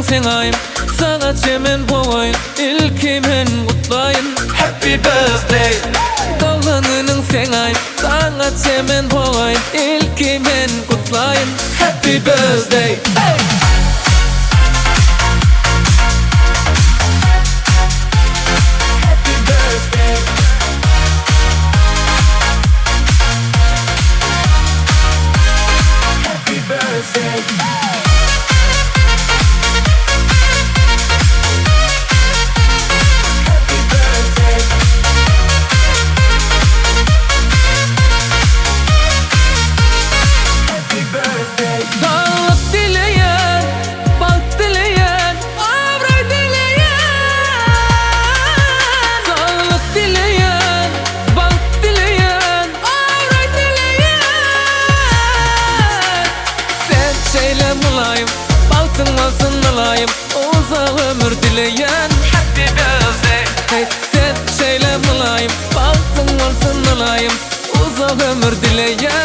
senayım, sana çemen boyun, ilkimen kutlayın. Happy birthday. Doğanının senayım, sana çemen boyun, ilkimen kutlayın. Happy birthday. Hey! Baltın olsun alayım, uzak ömür dileyen. Happy birthday. Hey, sen söyle bulayım, baltın olsun alayım, uzak ömür dileyen.